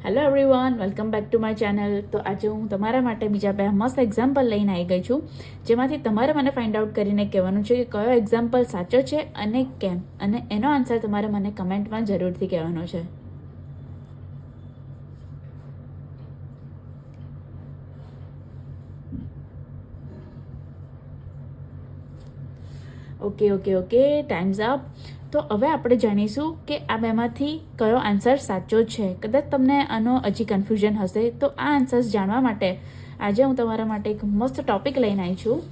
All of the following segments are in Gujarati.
Hello everyone, welcome back to my channel. તો આજે હું તમારા માટે બીજા બે મસ્ત એક્ઝામ્પલ લઈને આવી ગઈ છું, જેમાંથી તમારે મને ફાઇન્ડ આઉટ કરીને કહેવાનું છે કે કયો એક્ઝામ્પલ સાચો છે અને કેમ, અને એનો આન્સર તમારે મને કમેન્ટમાં જરૂરથી કહેવાનો છે. Okay, times up. તો હવે આપણે જાણીશું કે આ બેમાંથી કયો આન્સર સાચો છે. કદાચ તમને આનો હજી કન્ફ્યુઝન હશે, તો આ આન્સર્સ જાણવા માટે આજે હું તમારા માટે એક મસ્ત ટોપિક લઈને આવી છું.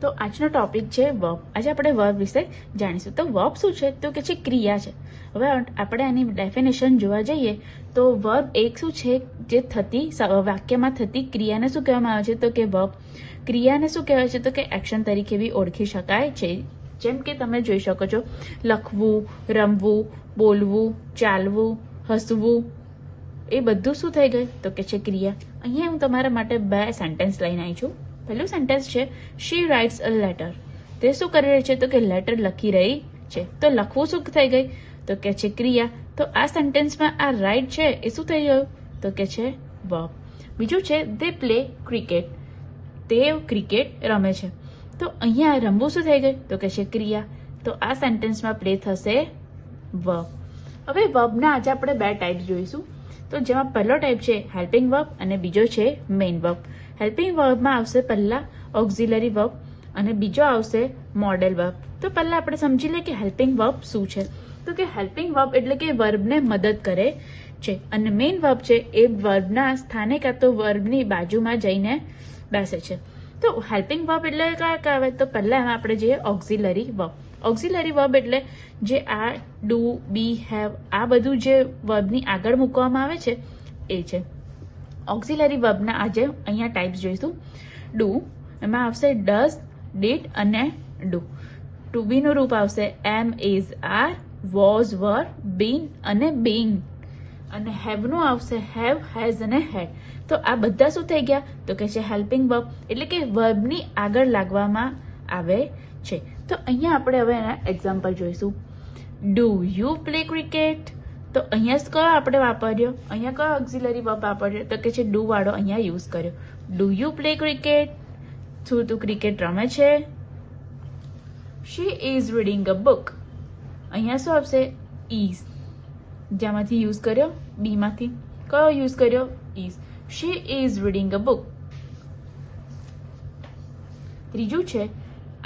તો આજનો ટોપિક છે વર્બ. આજે આપણે વર્બ વિશે જાણીશું. તો વર્બ શું છે? તો કે છે ક્રિયા છે. હવે આપણે આની ડેફિનેશન જોવા જઈએ તો વર્બ એક શું છે? જે થતી વાક્યમાં થતી ક્રિયાને શું કહેવામાં આવે છે? તો કે વર્બ. ક્રિયાને શું કહેવાય છે? તો કે એક્શન તરીકે બી ઓળખી શકાય છે. જેમ કે તમે જોઈ શકો છો, લખવું, રમવું, બોલવું, ચાલવું, હસવું, એ બધું શું થઈ ગયું? તો કે છે ક્રિયા. અહીંયા હું તમારા માટે બે સેન્ટેન્સ લઈને આવી છું. પહેલું સેન્ટેન્સ છે, શી રાઇટ્સ અ લેટર. તે શું કરી રહી છે? તો કે લેટર લખી રહી છે. તો લખવું શું થઈ ગઈ? તો કે છે ક્રિયા. તો આ સેન્ટેન્સમાં આ રાઇટ છે એ શું થઈ ગયું? તો કે છે વર્બ. બીજું છે, દે પ્લે ક્રિકેટ. તે ક્રિકેટ રમે છે. તો અહીંયા રમવું શું થઈ ગયું? તો કે છે ક્રિયા. તો આ સેન્ટેન્સમાં પ્લે થશે વર્બ. હવે વર્બના આજે આપણે બે ટાઈપ જોઈશું. તો જેમાં પહેલો ટાઈપ છે હેલ્પિંગ વર્બ અને બીજો છે મેઇન વર્બ. હેલ્પિંગ વર્બમાં આવશે પહેલા ઓક્ઝિલરી વર્બ અને બીજો આવશે મોડેલ વર્બ. તો પહેલા આપણે સમજી લઈએ કે હેલ્પિંગ વર્બ શું છે. તો કે હેલ્પિંગ વર્બ એટલે કે વર્બને મદદ કરે છે, અને મેઇન વર્બ છે એ વર્બના સ્થાને કાં તો વર્બની બાજુમાં જઈને બેસે છે. તો હેલ્પિંગ વર્બ એટલે કયા કહેવાય? તો પહેલા એમાં આપણે જઈએ ઓક્ઝિલરી વર્બ. ઓક્ઝિલરી વર્બ એટલે જે આ ડુ, બી, હેવ, આ બધું જે વર્બની આગળ મૂકવામાં આવે છે એ છે ઓક્ઝિલરી વર્બના. આજે અહીંયા ટાઈપ્સ જોઈશું. ડુ, એમાં આવશે ડઝ, ડીડ અને ડુ. ટુ બીનું રૂપ આવશે એમ, ઇઝ, આર, વોઝ, વર, બીન અને બીંગ. અને હેવનું આવશે હેવ, હેઝ અને હેડ. તો આ બધા શું થઈ ગયા? તો કે છે હેલ્પિંગ વર્બ, એટલે કે વર્બની આગળ લાગવામાં આવે છે. તો અહીંયા આપણે હવે એના એક્ઝામ્પલ જોઈશું. Do you play cricket. તો અહીંયા કયો આપણે વાપર્યો? અહીંયા કયો ઓક્ઝિલરી વર્બ વાપર્યો? તો કે છે ડુ વાળો અહીંયા યુઝ કર્યો. Do you play cricket. શું તું ક્રિકેટ રમે છે? She is reading a book. અહીંયા શું આવશે? ઇઝ, જ્યાંમાંથી યુઝ કર્યો બી માંથી. કયો યુઝ કર્યો? Is. She is reading a book. ત્રીજું છે,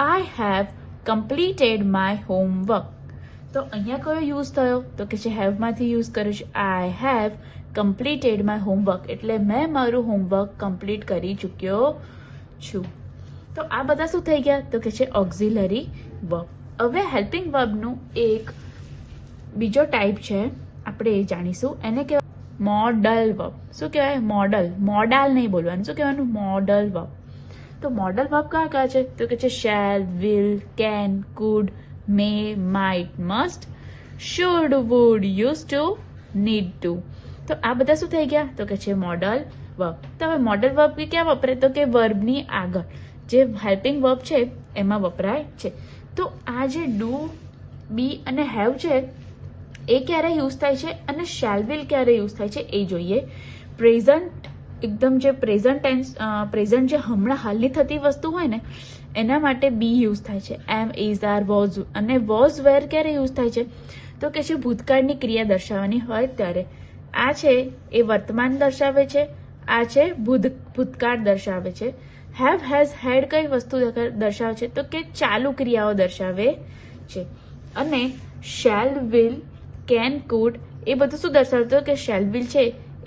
I have completed my homework. તો અહીંયા કયો યુઝ થયો? તો કે છે હેવ માંથી યુઝ કર્યો છે. I have completed my homework એટલે મેં મારું હોમવર્ક કમ્પ્લીટ કરી ચૂક્યો છું. તો આ બધા શું થઈ ગયા? તો કે છે ઓક્ઝિલરી વર્બ. હવે હેલ્પિંગ વર્બનું એક બીજો ટાઈપ છે, આપણે એ જાણીશું. એને કહેવાય મોડલ વર્બ. શું કહેવાય? મોડલ. મોડાલ નહીં બોલવાનું. શું કહેવાનું? Modal verb. તો મોડલ વર્બ કયા કયા છે? તો કે છે shall, will, can, could, may, might, must, should, would, use to, need to. તો આ બધા શું થઈ ગયા? તો કે છે મોડલ વર્બ. તો હવે મોડલ વર્બ ક્યાં વપરાય? તો કે વર્બની આગળ જે હેલ્પિંગ વર્બ છે એમાં વપરાય છે. તો આ જે ડુ, બી અને હેવ છે એ ક્યારે યુઝ થાય છે અને શેલ વિલ ક્યારે યુઝ થાય છે એ જોઈએ. પ્રેઝન્ટ, એકદમ જે પ્રેઝન્ટ ટેન્સ, પ્રેઝન્ટ જે હમણાં હાલની થતી વસ્તુ હોય ને એના માટે બી યુઝ થાય છે. એમ, ઇઝ, આર, વોઝ. અને વોઝ, વેર ક્યારે યુઝ થાય છે? તો કે છે ભૂતકાળની ક્રિયા દર્શાવવાની હોય ત્યારે. આ છે એ વર્તમાન દર્શાવે છે, આ છે ભૂતકાળ દર્શાવે છે. હેવ, હેઝ, હેડ કઈ વસ્તુ દર્શાવે છે? તો કે ચાલુ ક્રિયાઓ દર્શાવે છે. અને શેલ, વિલ, કેન, કુડ એ બધું શું દર્શાવતું? કે શેલ વિલ છે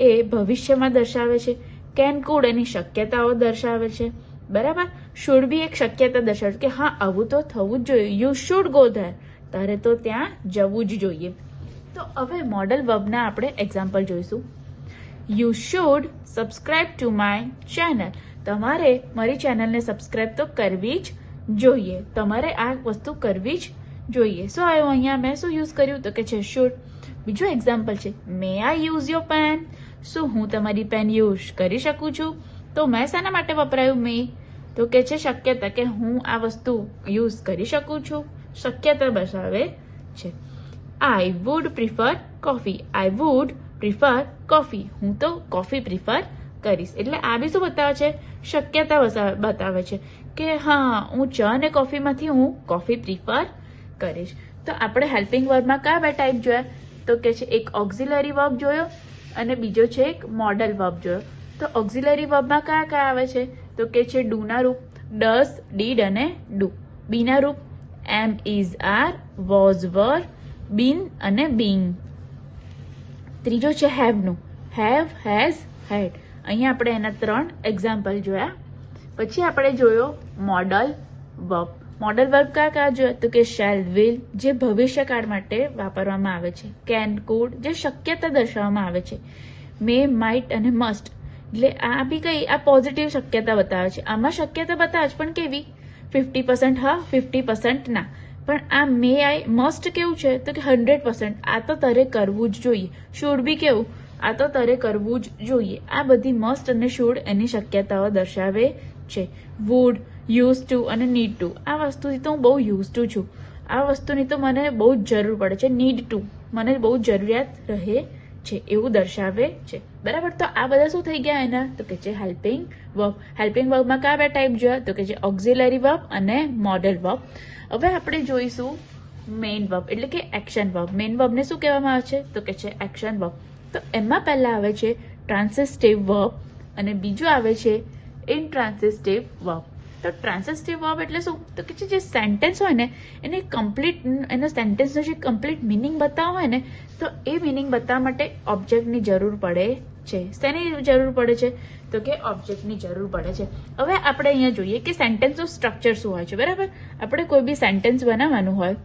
એ ભવિષ્યમાં દર્શાવે છે. કેન, કુડ એની શક્યતાઓ દર્શાવે છે. બરાબર. શુડ બી એક શક્યતા દર્શાવે કે હા આવું તો થવું જ જોઈએ. You should go there. તારે તો ત્યાં જવું જ જોઈએ. તો હવે મોડલ વર્બના આપણે એક્ઝામ્પલ જોઈશું. You should subscribe to my channel. તમારે મારી ચેનલને સબસ્ક્રાઇબ તો કરવી જ જોઈએ. તમારે આ વસ્તુ કરવી જ જોઈએ. શું આવ્યું અહીંયા? મેં શું યુઝ કર્યું? તો કે છે શુડ. બીજું એક્ઝામ્પલ છે, may I use your pen. શું હું તમારી પેન યુઝ કરી શકું છું? તો મેં શાના માટે વપરાયું મે? તો કે છે શક્યતા, કે હું આ વસ્તુ યુઝ કરી શકું છું. શક્યતા દર્શાવે છે. I would prefer coffee. I would prefer coffee. હું તો કોફી પ્રિફર કરીશ. એટલે આ બી શું બતાવે છે? શક્યતા બતાવે છે કે હા હું ચા અને કોફીમાંથી હું કોફી પ્રિફર કરીશ. તો આપણે હેલ્પિંગ વર્બમાં કયા બે ટાઈપ જોયા? તો કે છે એક ઓક્ઝિલરી વર્બ જોયો અને બીજો છે એક મોડલ વર્બ જોયો. તો ઓક્ઝિલરી વર્બમાં કયા કયા આવે છે? તો કે છે ડુના રૂપ ડઝ, ડીડ અને ડુ. બીના રૂપ એમ, ઇઝ, આર, વોઝ, વર, બીન અને બીંગ. ત્રીજો છે હેવનું હેવ, હેઝ, હેડ. અહીંયા આપણે એના 3 એક્ઝામ્પલ જોયા. પછી આપણે જોયો મોડલ વર્બ. મોડલ વર્બ કયા કયા જોયા? તો કે શેલ, વિલ જે ભવિષ્યકાળ માટે વાપરવામાં આવે છે, કેન, કુડ જે શક્યતા દર્શાવવામાં આવે છે, મે, માઇટ અને મસ્ટ એટલે આ બી કઈ આ પોઝિટિવ શક્યતા બતાવે છે. આમાં શક્યતા બતાવે છે પણ કેવી? 50% હા, 50% ના. પણ આ મે, આઈ, મસ્ટ કેવું છે? તો કે 100%. આ તો તારે કરવું જ જોઈએ. શુડ બી કેવું? આ તો તારે કરવું જ જોઈએ. આ બધી મસ્ટ અને શુડ એની શક્યતાઓ દર્શાવે છે. વુડ, યુઝ ટુ અને નીડ ટુ. આ વસ્તુથી તો હું બહુ યુઝ ટુ છું. આ વસ્તુની તો મને બહુ જ જરૂર પડે છે. નીડ ટુ મને બહુ જરૂરિયાત રહે છે એવું દર્શાવે છે. બરાબર. તો આ બધા શું થઈ ગયા એના? તો કે છે હેલ્પિંગ વર્બ. હેલ્પિંગ વર્બમાં કયા બે ટાઈપ જોયા? તો કે છે ઓક્ઝિલરી વર્બ અને મોડલ વર્બ. હવે આપણે જોઈશું મેઇન વર્બ એટલે કે એક્શન વર્બ. મેઇન વર્બને શું કહેવામાં આવે છે? તો કે છે એક્શન વર્બ. તો એમાં પહેલા આવે છે ટ્રાન્સિસ્ટિવ વર્બ અને બીજું આવે છે ઇનટ્રાન્સિસ્ટિવ વર્બ. તો ટ્રાન્સિસ્ટિવ વર્બ એટલે શું? તો કે જે સેન્ટેન્સ હોય ને એને કમ્પ્લીટ એનો સેન્ટેન્સનો જે કમ્પ્લીટ મિનિંગ બતાવવો હોય ને તો એ મિનિંગ બતાવવા માટે ઓબ્જેક્ટની જરૂર પડે છે. શેની જરૂર પડે છે? તો કે ઓબ્જેક્ટની જરૂર પડે છે. હવે આપણે અહીંયા જોઈએ કે સેન્ટેન્સનું સ્ટ્રક્ચર શું હોય છે. બરાબર. આપણે કોઈ બી સેન્ટેન્સ બનાવવાનું હોય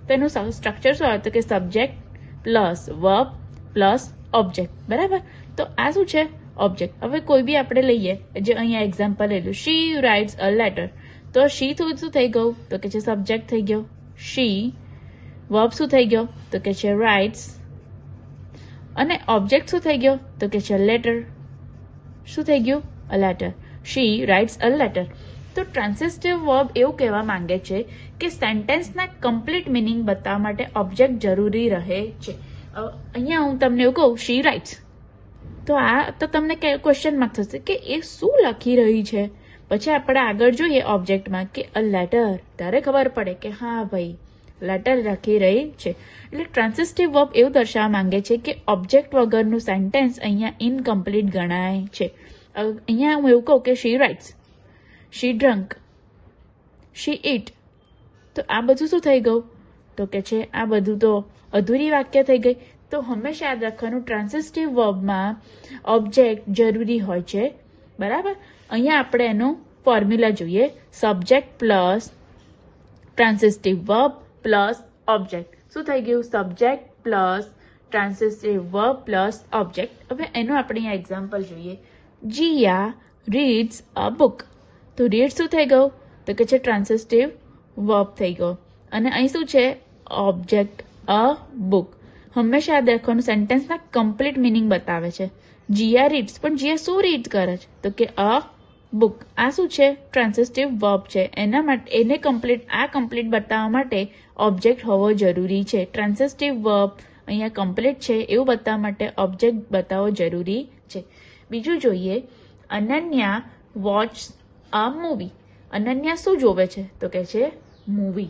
તો એનું સ્ટ્રક્ચર શું હોય? તો કે subject plus verb plus object. બરાબર. તો આ શું છે? ઓબ્જેક્ટ. હવે કોઈ બી આપણે લઈએ જે અહીંયા એક્ઝામ્પલ લેલું શી રાઇટ્સ અ લેટર. તો શી શું થઈ ગયું? તો કે છે સબ્જેક્ટ થઈ ગયો. શી વર્બ શું થઈ ગયો? તો કે છે રાઇટ્સ અને ઓબ્જેક્ટ શું થઈ ગયો? તો કે છે લેટર. શું થઈ ગયું? A letter. She writes a letter. તો ટ્રાન્સિસ્ટિવ વર્બ એવું કહેવા માંગે છે કે સેન્ટેન્સના કમ્પ્લીટ મિનિંગ બતાવવા માટે ઓબ્જેક્ટ જરૂરી રહે છે. અહીંયા હું તમને એવું કહું શી રાઇટ્સ તો આ તો તમને ક્વેશ્ચન માર્ક થશે કે એ શું લખી રહી છે. પછી આપણે આગળ જોઈએ ઓબ્જેક્ટમાં કે અ લેટર. ત્યારે ખબર પડે કે હા ભાઈ લેટર લખી રહી છે. એટલે ટ્રાન્સિસ્ટિવ વર્બ એવું દર્શાવવા માંગે છે કે ઓબ્જેક્ટ વગરનું સેન્ટેન્સ અહીંયા ઇનકમ્પ્લીટ ગણાય છે. અહીંયા હું એવું કહું કે she writes, she drunk, she eat. તો આ બધું શું થઈ ગયું? તો કે છે આ બધું તો અધૂરી વાક્ય થઈ ગઈ. તો હંમેશા યાદ રાખવાનું ટ્રાન્સિસ્ટિવ વર્બમાં ઓબ્જેક્ટ જરૂરી હોય છે. બરાબર. અહીંયા આપણે એનું ફોર્મ્યુલા જોઈએ. Subject plus transitive verb plus object. શું થઈ ગયું? Subject plus transitive verb plus object. હવે એનું આપણે અહીંયા એક્ઝામ્પલ જોઈએ. Jiya reads a book. તો રીડ શું થઈ ગયું? તો કે છે ટ્રાન્સિસ્ટિવ વર્બ થઈ ગયો અને અહીં શું છે? ઓબ્જેક્ટ અ બુક. હંમેશા યાદ રાખવાનું સેન્ટેન્સના કમ્પ્લીટ મિનિંગ બતાવે છે. જીયા રીડ્સ પણ જીયા શું રીડ કરે છે? તો કે અ બુક. આ શું છે? ટ્રાન્સિસ્ટિવ વર્બ છે. એના માટે એને કમ્પ્લીટ બતાવવા માટે ઓબ્જેક્ટ હોવો જરૂરી છે. ટ્રાન્સિસ્ટિવ વર્બ અહીંયા કમ્પ્લીટ છે એવું બતાવવા માટે ઓબ્જેક્ટ બતાવવો જરૂરી છે. બીજું જોઈએ Ananya watch a movie. Ananya શું જોવે છે? તો કે છે movie.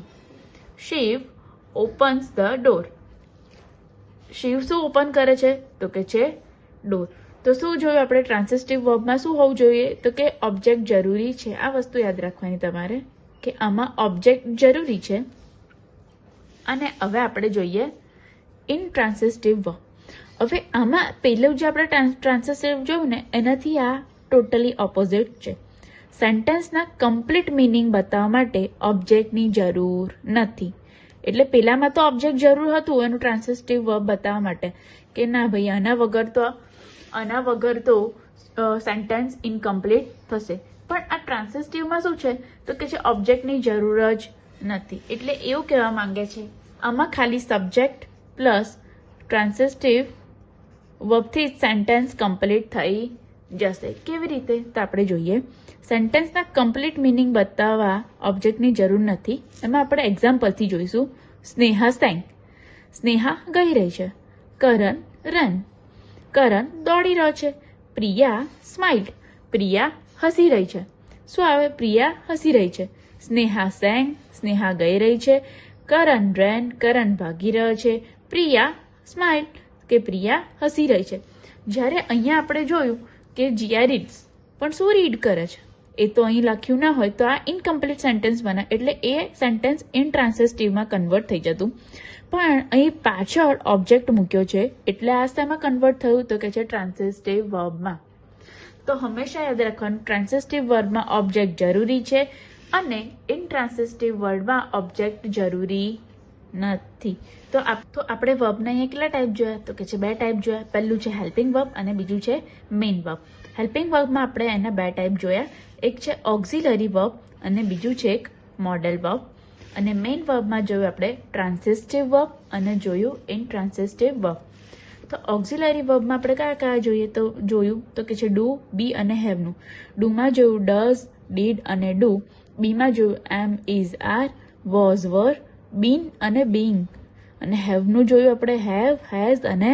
Shiv opens the door. Shiv શું ઓપન કરે છે? તો કે છે ડોર. તો શું જોયું આપણે? ટ્રાન્સિસ્ટિવ વર્બમાં શું હોવું જોઈએ? તો કે ઓબ્જેક્ટ જરૂરી છે. આ વસ્તુ યાદ રાખવાની તમારે કે આમાં ઓબ્જેક્ટ જરૂરી છે. અને હવે આપણે જોઈએ ઇનટ્રાન્સિસ્ટિવ વર્બ. હવે આમાં પહેલું જે આપણે ટ્રાન્સિસ્ટિવ જોયું ને એનાથી આ ટોટલી ઓપોઝિટ છે. સેન્ટેન્સના કમ્પ્લીટ મિનિંગ બતાવવા માટે ઓબ્જેક્ટની જરૂર નથી. એટલે પેલામાં તો ઓબ્જેક્ટ જરૂર હતું એનું ટ્રાન્સિસ્ટિવ વર્બ બતાવવા માટે કે ના ભાઈ આના વગર તો સેન્ટેન્સ ઇનકમ્પ્લીટ થશે. પણ આ ટ્રાન્સિસ્ટિવમાં શું છે? તો કે છે ઓબ્જેક્ટની જરૂર જ નથી. એટલે એવું કહેવા માંગે છે આમાં ખાલી સબ્જેક્ટ પ્લસ ટ્રાન્સિસ્ટિવ વર્બથી સેન્ટેન્સ કમ્પ્લીટ થઈ જશે. કેવી રીતે? તો આપણે જોઈએ. સેન્ટેન્સના કમ્પ્લીટ મિનિંગ બતાવવા ઓબ્જેક્ટની જરૂર નથી. એમાં આપણે એક્ઝામ્પલથી જોઈશું. સ્નેહા સેંગ. સ્નેહા ગઈ રહી છે. કરણ રન. કરણ દોડી રહ્યો છે. પ્રિયા સ્માઇલ્ડ. પ્રિયા હસી રહી છે. શું આવે? પ્રિયા હસી રહી છે. સ્નેહા સેંગ. સ્નેહા ગઈ રહી છે. કરણ રેન. કરણ ભાગી રહ્યો છે. પ્રિયા સ્માઇલ કે પ્રિયા હસી રહી છે. જ્યારે અહીંયા આપણે જોયું કે જીયા રીડ્સ, પણ શું રીડ કરે છે એ તો અહીં લખ્યું ના હોય તો આ ઇનકમ્પ્લીટ સેન્ટેન્સ બને, એટલે એ સેન્ટેન્સ ઇનટ્રાન્સિટિવમાં કન્વર્ટ થઈ જતું. પણ અહીં પાછળ ઓબ્જેક્ટ મૂક્યો છે એટલે આ શેમાં કન્વર્ટ થયું? તો કે છે ટ્રાન્સિટિવ વર્બમાં. તો હંમેશા યાદ રાખવાનું, ટ્રાન્સિટિવ વર્બમાં ઓબ્જેક્ટ જરૂરી છે અને ઇનટ્રાન્સિટિવ વર્બમાં ઓબ્જેક્ટ જરૂરી નથી. તો આપણે વર્બના અહીંયા કેટલા ટાઈપ જોયા? તો કે છે 2 ટાઈપ જોયા. પહેલું છે હેલ્પિંગ વર્બ અને બીજું છે મેઇન વર્બ. હેલ્પિંગ વર્બમાં આપણે એના 2 ટાઈપ જોયા. એક છે ઓક્ઝિલરી વર્બ અને બીજું છે એક મોડેલ વર્બ. અને મેઇન વર્બમાં જોયું આપણે ટ્રાન્સિટિવ વર્બ અને જોયું ઇનટ્રાન્સિટિવ વર્બ. તો ઓક્ઝિલરી વર્બમાં આપણે કયા જોયું તો કે છે ડુ, બી અને હેવનું. ડુમાં જોયું ડઝ, ડીડ અને ડુ. બીમાં જોયું એમ, ઇઝ, આર, વોઝ, વર, બીન અને બીંગ. અને હેવનું જોયું આપણે હેવ, હેઝ અને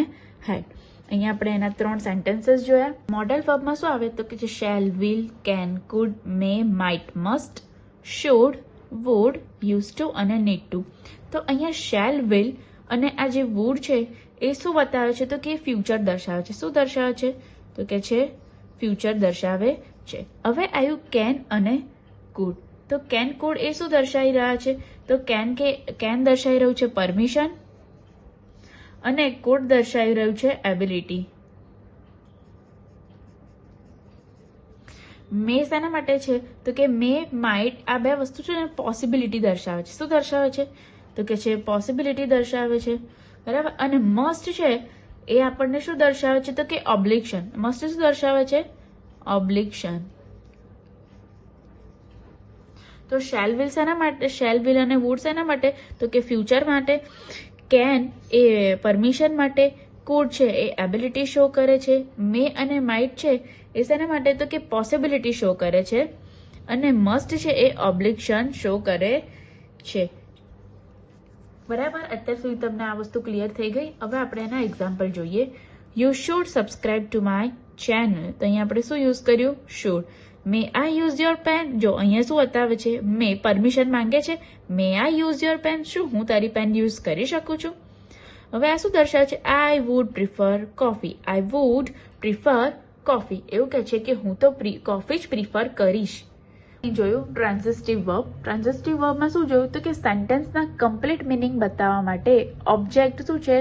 હેડ. અહીંયા આપણે એના 3 સેન્ટેન્સીસ જોયા. મોડેલ વર્બમાં શું આવે? તો કે છે shall, will, can, could, may, might, must, should, would, use to અને નીડ ટુ. તો અહીંયા શેલ, વિલ અને આ જે વુડ છે એ શું બતાવે છે? તો કે ફ્યુચર દર્શાવે છે. શું દર્શાવે છે? તો કે છે ફ્યુચર દર્શાવે છે. હવે આવ્યું કેન અને કુડ. તો કેન, કુડ એ શું દર્શાવી રહ્યા છે? તો કેન દર્શાવી રહ્યું છે પરમિશન અને કુડ દર્શાવી રહ્યું છે એબિલિટી. મે શેના માટે છે? તો કે મે, માઇટ આ 2 વસ્તુ છે ને પોસિબિલિટી દર્શાવે છે. શું દર્શાવે છે? તો કે છે પોસિબિલિટી દર્શાવે છે. બરાબર. અને મસ્ટ છે એ આપણને શું દર્શાવે છે? તો કે ઓબ્લિક્શન. મસ્ટ શું દર્શાવે છે? ઓબ્લિક્શન. તો શેલ વિલ શેના માટે? શેલ વિલ અને વુડ શેના માટે? તો કે ફ્યુચર માટે. કેન એ પરમિશન માટે. કુડ છે એ એબિલિટી શો કરે છે. મે અને માઇટ છે એ શેના માટે? તો કે પોસિબિલિટી શો કરે છે. અને મસ્ટ છે એ ઓબ્લિક્શન શો કરે છે. બરાબર. અત્યાર સુધી તમને આ વસ્તુ ક્લિયર થઈ ગઈ. હવે આપણે એના એક્ઝામ્પલ જોઈએ. You should subscribe to my channel. તો અહીંયા આપણે શું યુઝ કર્યું? Should. May I use your pen. જો અહીંયા શું બતાવે છે? મે પરમિશન માંગે છે. May I use your pen. શું હું તારી પેન યુઝ કરી શકું છું? હવે આ શું દર્શાવે છે? I would prefer coffee. I would prefer coffee. એવું કહે છે કે હું તો કોફી જ પ્રિફર કરીશ. જોયું ટ્રાન્સિટિવ વર્બ. ટ્રાન્સિટિવ વર્બમાં શું જોયું? તો કે સેન્ટેન્સના કમ્પ્લીટ મિનિંગ બતાવવા માટે ઓબ્જેક્ટ શું છે?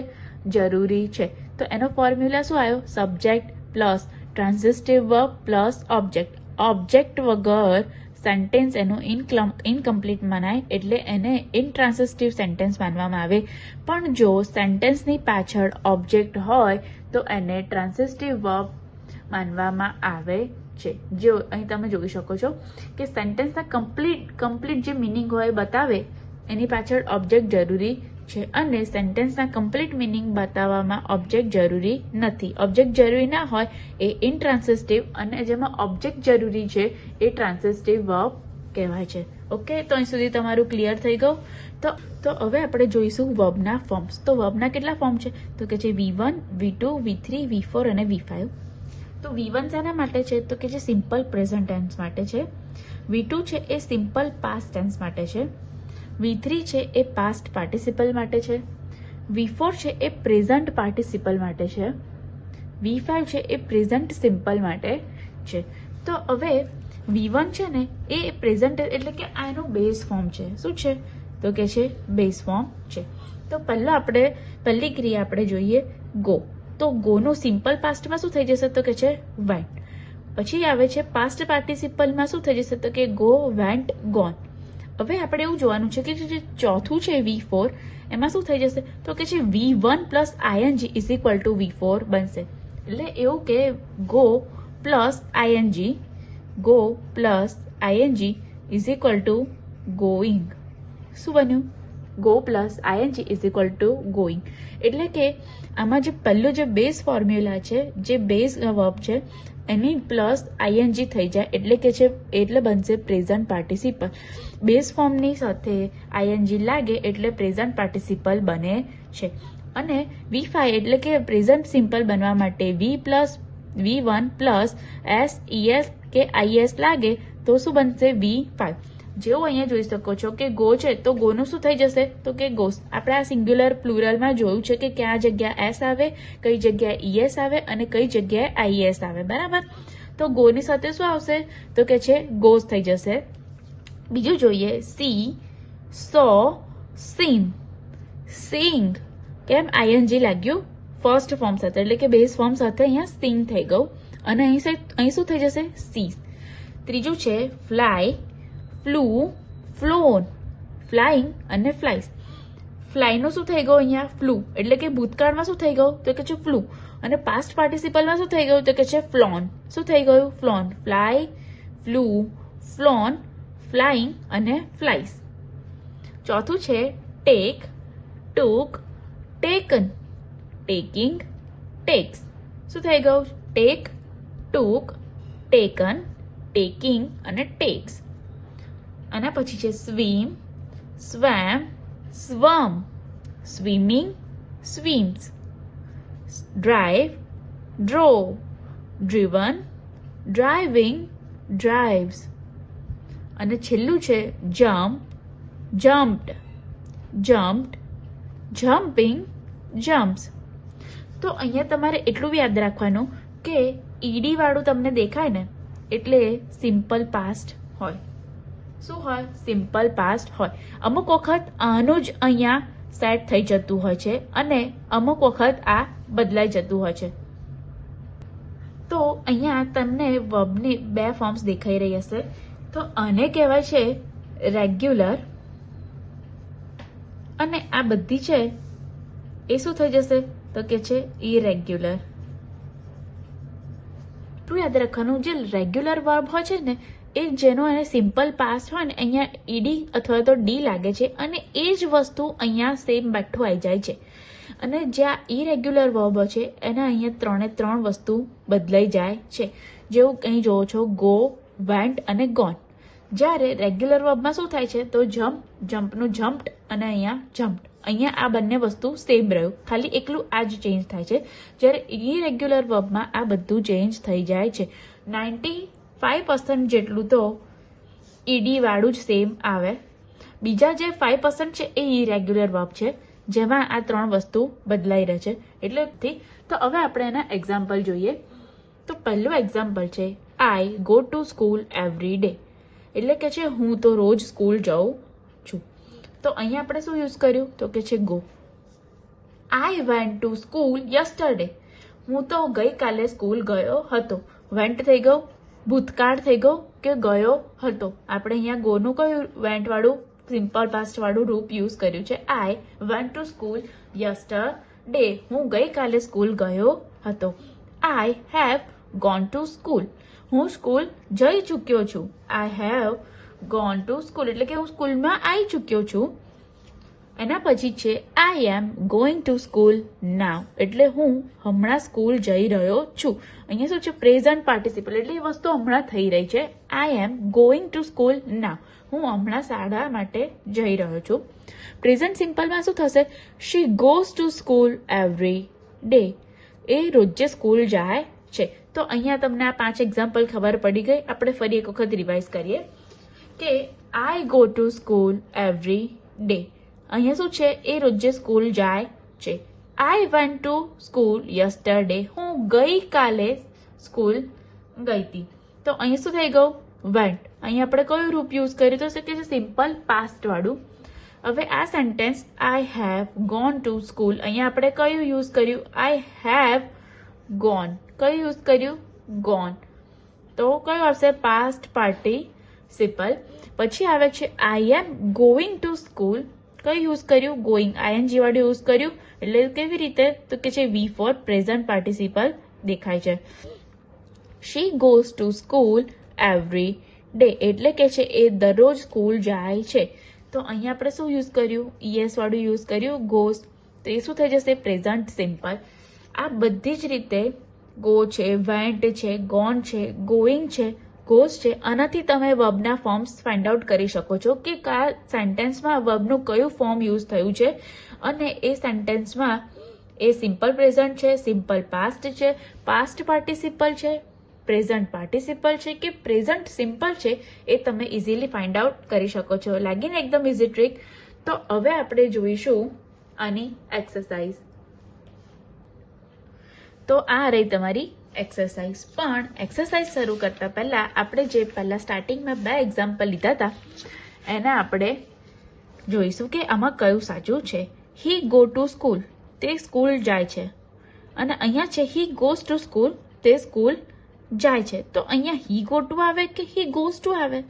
જરૂરી છે. તો એનો ફોર્મ્યુલા શું આવ્યો? Subject plus transitive verb plus object. Object વગર સેન્ટેન્સ એનું ઇનકમ્પ્લીટ મનાય, એટલે એને ઇનટ્રાન્સિટિવ સેન્ટેન્સ માનવામાં આવે. પણ જો સેન્ટેન્સની પાછળ ઓબ્જેક્ટ હોય તો એને ટ્રાન્સિટિવ વર્બ માનવામાં આવે છે. જો અહીં તમે જોઈ શકો છો કે સેન્ટેન્સના કમ્પ્લીટ જે મિનિંગ હોય બતાવે એની પાછળ ઓબ્જેક્ટ જરૂરી છે, અને સેન્ટેન્સના કમ્પ્લીટ મિનિંગ બતાવવામાં ઓબ્જેક્ટ જરૂરી નથી. ઓબ્જેક્ટ જરૂરી ના હોય એ ઇનટ્રાન્સિટિવ, અને જેમાં ઓબ્જેક્ટ જરૂરી છે એ ટ્રાન્સિટિવ વર્બ કહેવાય છે. ઓકે, તો અહીં સુધી તમારું ક્લિયર થઈ ગયું. તો હવે આપણે જોઈશું વર્બના ફોર્મ્સ. તો વર્બના કેટલા ફોર્મ છે? તો કે છે V1, V2, V3, V4 અને V5. તો V1 શેના માટે છે? તો કે જે સિમ્પલ પ્રેઝન્ટ ટેન્સ માટે છે. V2 છે એ સિમ્પલ પાસ્ટ ટેન્સ માટે છે. V3 છે એ પાસ્ટ પાર્ટિસિપલ માટે છે. V4 છે એ પ્રેઝન્ટ પાર્ટિસિપલ માટે છે. V5 છે એ પ્રેઝન્ટ સિમ્પલ માટે છે. તો હવે V1 છે ને એ પ્રેઝન્ટ એટલે કે આ એનું બેઝ ફોર્મ છે. શું છે? તો કે છે બેઝ ફોર્મ છે. તો પહેલી ક્રિયા આપણે જોઈએ ગો. તો ગોનું સિમ્પલ પાસ્ટમાં શું થઈ જશે? તો કે છે વેન્ટ. પછી આવે છે પાસ્ટ પાર્ટિસિપલમાં શું થઈ જશે? તો કે ગો, વેન્ટ, ગોન. હવે આપણે એવું જોવાનું છે કે જે ચોથું છે V4 એમાં શું થઈ જશે? તો કે છે V1 plus ING is equal to V4 બનશે. એટલે એવું કે go plus ING is equal to going. શું બન્યું? Go plus ING is equal to going. એટલે કે આમાં જે પહેલું જે બેઝ ફોર્મ્યુલા છે, જે બેઝ વર્બ છે એની પ્લસ આઈએનજી થઈ જાય એટલે બનશે પ્રેઝન્ટ પાર્ટિસિપલ. બેઝ ફોર્મની સાથે આઈએનજી લાગે એટલે પ્રેઝન્ટ પાર્ટિસિપલ બને છે. અને V5 એટલે કે પ્રેઝન્ટ સિમ્પલ બનવા માટે V+V1 પ્લસ S ES કે IS લાગે તો શું બનશે V5. જેવું અહીંયા જોઈ શકો છો કે ગો છે તો ગોનું શું થઈ જશે તો કે ગોસ. આપણે આ સિંગ્યુલર પ્લુરલમાં જોયું છે કે ક્યાં જગ્યા S આવે, કઈ જગ્યાએ ES આવે અને કઈ જગ્યાએ IS આવે. બરાબર. તો ગોની સાથે શું આવશે તો કે છે ગોસ થઈ જશે. બીજું જોઈએ સી, સો, સિંગ. સિંગ કેમ આઈએનજી લાગ્યું ફર્સ્ટ ફોર્મ સાથે એટલે કે બેઝ ફોર્મ સાથે અહીંયા સિંગ થઈ ગયું અને અહીં શું થઈ જશે સી. ત્રીજું છે ફ્લાય, ફ્લુ, ફ્લોન. ફ્લાઇંગ અને ફ્લાઇસ. ફ્લાયનું શું થઈ ગયું અહીંયા ફ્લુ એટલે કે ભૂતકાળમાં શું થઈ ગયું તો કે છે ફ્લુ અને પાસ્ટ પાર્ટિસિપલમાં શું થઈ ગયું તો કે છે ફ્લોન. શું થઈ ગયું flown. Fly, flew, flown, flying અને ફ્લાઇસ. ચોથું છે take, took, taken. Taking, takes. શું થઈ ગયું ટેક, ટુક, ટેકન, ટેકિંગ અને ટેક્સ. અને પછી છે swim, swam, swum. Swimming, swims. Drive, drove. Driven, driving, drives. અને છેલ્લું છે jump, jumped. Jumped, jumping, jumps. તો અહીંયા તમારે એટલું યાદ રાખવાનું કે ઈડી વાળું તમને દેખાય ને એટલે સિમ્પલ પાસ્ટ હોય. શું હોય સિમ્પલ પાસ્ટ હોય. અમુક વખત આનું જ અહીંયા સેટ થઈ જતું હોય છે અને અમુક વખત આ બદલાઈ જતું હોય છે. તો અહીંયા તમને વર્બની બે ફોર્મ્સ દેખાઈ રહી હશે. તો આને કહેવાય છે રેગ્યુલર અને આ બધી છે એ શું થઈ જશે તો કે છે ઇરેગ્યુલર. એટલું યાદ રાખવાનું જે રેગ્યુલર વર્બ હોય છે ને એ જેનો એને સિમ્પલ પાસ્ટ હોય ને અહીંયા ઈડી અથવા તો ડી લાગે છે અને એ જ વસ્તુ અહીંયા સેમ બેઠું આવી જાય છે. અને જ્યાં ઇરેગ્યુલર વર્બ છે એના અહીંયા 3 વસ્તુ બદલાઈ જાય છે. જેવું અહીં જોવો છો ગો, વેન્ટ અને ગોન. જ્યારે રેગ્યુલર વર્બમાં શું થાય છે તો જમ્પ, જમ્પનું જમ્પ્ડ અને અહીંયા જમ્પ્ડ. અહીંયા આ બંને વસ્તુ સેમ રહ્યું, ખાલી એકલું આ જ ચેન્જ થાય છે. જ્યારે ઇરેગ્યુલર વર્બમાં આ બધું ચેન્જ થઈ જાય છે. 95% જેટલું તો ઈડી વાળું જ સેમ આવે. બીજા જે 5% છે એ ઇરેગ્યુલર વર્બ છે જેમાં આ 3 વસ્તુ બદલાઈ રહે છે. એટલે તો હવે આપણે એના એક્ઝામ્પલ જોઈએ. તો પહેલું એક્ઝામ્પલ છે I go to school every day. એટલે કે છે હું તો રોજ સ્કૂલ જાઉં છું. તો અહીંયા આપણે શું યુઝ કર્યું તો કે છે go. I went to school yesterday. હું તો ગઈકાલે સ્કૂલ ગયો હતો. વેન્ટ થઈ ગયું ભૂતકાળ થઈ ગયું કે ગયો હતો. આપણે અહીંયા ગોનું કયું વેન્ટ વાળું સિમ્પલ પાસ્ટ વાળું રૂપ યુઝ કર્યું છે I went to school yesterday. હું ગઈકાલે સ્કૂલ ગયો હતો. I have gone to school. હું સ્કૂલ જઈ ચૂક્યો છું. I have gone to school એટલે કે હું સ્કૂલમાં આવી ચૂક્યો છું. એના પછી છે I am going to school નાવ એટલે હું હમણાં સ્કૂલ જઈ રહ્યો છું. અહીંયા શું છે પ્રેઝન્ટ પાર્ટિસિપલ એટલે એ વસ્તુ હમણાં થઈ રહી છે. I am going to school નાવ હું હમણાં શાળા માટે જઈ રહ્યો છું. પ્રેઝન્ટ સિમ્પલમાં શું થશે she goes to school every day. એ રોજે સ્કૂલ જાય છે. તો અહીંયા તમને આ 5 એક્ઝામ્પલ ખબર પડી ગઈ. આપણે ફરી એક વખત રિવાઇઝ કરીએ કે I go to school every day. અહીંયા શું છે એ રોજે સ્કૂલ જાય છે. I went to school yesterday. હું ગઈકાલે સ્કૂલ ગઈ હતી. તો અહીંયા શું થઈ ગયું વેન્ટ. અહીંયા આપણે કયું રૂપ યુઝ કર્યું તો કે છે સિમ્પલ પાસ્ટ વાળું. હવે આ sentence I have gone to school અહીંયા આપણે કયું યુઝ કર્યું આઈ હેવ ગોન. કયું યુઝ કર્યું ગોન. તો કયું આવશે પાસ્ટ પાર્ટિસિપલ. પછી આવે છે I am going to school. કયું યુઝ કર્યું ગોઈંગ. આઈએનજી વાળું યુઝ કર્યું એટલે કેવી રીતે તો કે છે વી ફોર પ્રેઝન્ટ પાર્ટિસિપલ દેખાય છે. She goes to school every day એટલે કે છે એ દરરોજ સ્કૂલ જાય છે. તો અહીંયા આપણે શું યુઝ કર્યું ઈએસ વાળું યુઝ કર્યું ગોઝ. તો એ શું થઈ જશે પ્રેઝન્ટ સિમ્પલ. આ બધી જ રીતે ગો છે, વેન્ટ છે, ગોન છે, ગોઈંગ છે, ગોઝ છે. આનાથી તમે વર્બના ફોર્મ્સ ફાઇન્ડ આઉટ કરી શકો છો કે કયા સેન્ટેન્સમાં વર્બનું કયું ફોર્મ યુઝ થયું છે અને એ સેન્ટેન્સમાં એ સિમ્પલ પ્રેઝન્ટ છે, સિમ્પલ પાસ્ટ છે, પાસ્ટ પાર્ટિસિપલ છે, પ્રેઝન્ટ પાર્ટિસિપલ છે કે પ્રેઝન્ટ સિમ્પલ છે, એ તમે ઇઝીલી ફાઇન્ડ આઉટ કરી શકો છો. લાગીને એકદમ ઇઝી ટ્રીક. તો હવે આપણે જોઈશું આની એક્સરસાઇઝ. તો આ રહી તમારી એક્સરસાઇઝ. પણ એક્સરસાઇઝ શરૂ કરતા પહેલા આપણે જે પહેલા સ્ટાર્ટિંગમાં 2 એક્ઝામ્પલ લીધા હતા એને આપણે જોઈશું કે આમાં કયું સાચું છે. હી ગો ટુ સ્કૂલ, તે સ્કૂલ જાય છે. અને અહીંયા છે હી ગોઝ ટુ સ્કૂલ, તે સ્કૂલ જાય છે. તો અહીંયા હી ગો ટુ આવે કે હી ગોઝ ટુ આવે?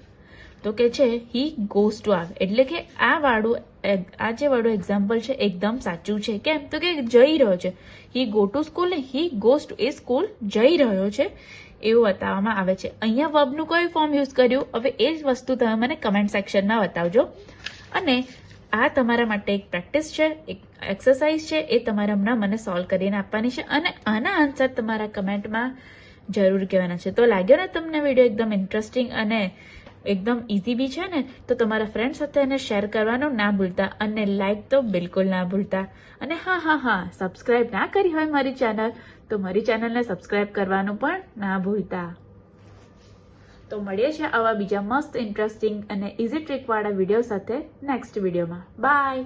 તો કે છે હી ગોઝ ટુ આવે. એટલે કે આ જે વાળું એક્ઝામ્પલ છે એકદમ સાચું છે. કેમ? તો કે જઈ રહ્યો છે. હી ગો ટુ સ્કૂલ ને he goes to, A school જઈ રહ્યો છે એવું બતાવવામાં આવે છે. અહીંયા વર્બનું કયું ફોર્મ યુઝ કર્યું? હવે એ જ વસ્તુ તમે મને કમેન્ટ સેક્શનમાં બતાવજો. અને આ તમારા માટે એક પ્રેક્ટિસ છે, એક એક્સરસાઇઝ છે, એ તમારે હમણાં મને સોલ્વ કરીને આપવાની છે અને આના આન્સર તમારા કમેન્ટમાં જરૂર કહેવાના છે. તો લાગ્યો ને તમને વિડીયો એકદમ ઇન્ટરેસ્ટિંગ અને એકદમ ઇઝી બી છે ને? તો તમારા ફ્રેન્ડ સાથે એને શેર કરવાનું ના ભૂલતા અને લાઈક તો બિલકુલ ના ભૂલતા. અને હા, સબસ્ક્રાઇબ ના કરી હોય મારી ચેનલ તો મારી ચેનલને સબસ્ક્રાઇબ કરવાનું પણ ના ભૂલતા. તો મળીએ છીએ આવા બીજા મસ્ત ઇન્ટરેસ્ટિંગ અને ઇઝી ટ્રીક વાળા વિડીયો સાથે નેક્સ્ટ વિડીયોમાં. બાય.